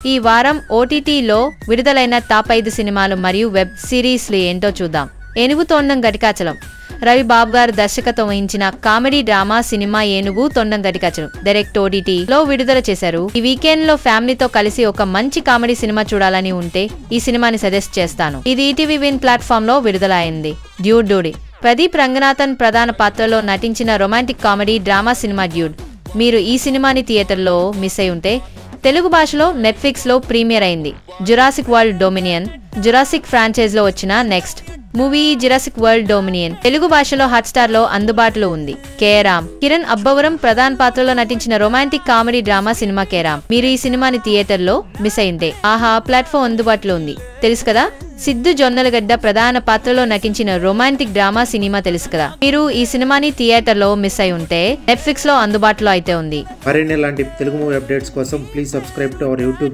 ఈ వారం ఓటీటీలో విడుదలైన టాప్ 5 సినిమాలు మరియు వెబ్ సిరీస్లు ఏంటో చూద్దాం. ఏనుగు తొండం గటికాచలం. రవి బాబు గారు దర్శకత్వం వహించిన కామెడీ డ్రామా సినిమా ఏనుగు తొండం గటికాచలం డైరెక్ట్ ఓటీటీలో విడుదల చేశారు. ఈ వీకెండ్ లో ఫ్యామిలీతో కలిసి ఒక మంచి కామెడీ సినిమా చూడాలని ఉంటే ఈ సినిమాని సజెస్ట్ చేస్తాను. ఇది ఈటీవీ విన్ ప్లాట్ఫామ్ లో విడుదల అయింది. డ్యూడ్. ప్రదీప్ రంగనాథన్ ప్రధాన పాత్రలో నటించిన romantic comedy drama cinema dude. మీరు ఈ సినిమాని థియేటర్లో మిస్ అయి ఉంటే తెలుగు భాషలో నెట్ఫ్లిక్స్ లో ప్రీమియర్ అయింది. Jurassic world dominion. Jurassic franchise లో వచ్చిన next movie Jurassic world dominion Telugu భాషలో హాట్స్టార్ లో అందుబాటులో ఉంది. కేరామ్. కిరణ్ అబ్బవరం ప్రధాన పాత్రలో నటించిన romantic comedy drama cinema carrom. మీరు ఈ సినిమాని థియేటర్ లో మిస్ అయింటే ఆహా ప్లాట్ఫామ్ అందుబాటులో ఉంది. తెలుసు కదా. సిద్ధు జొన్నలగడ్డ ప్రధాన పాత్రలో నటించిన రొమాంటిక్ డ్రామా సినిమా తెలుసు కదా. మీరు ఈ సినిమాని థియేటర్ లో మిస్ అయి ఉంటే నెట్ఫ్లిక్స్ లో అందుబాటులో అయితే ఉంది. మరిన్ని ఇలాంటి తెలుగు మూవీ అప్డేట్స్ కోసం please subscribe to our YouTube.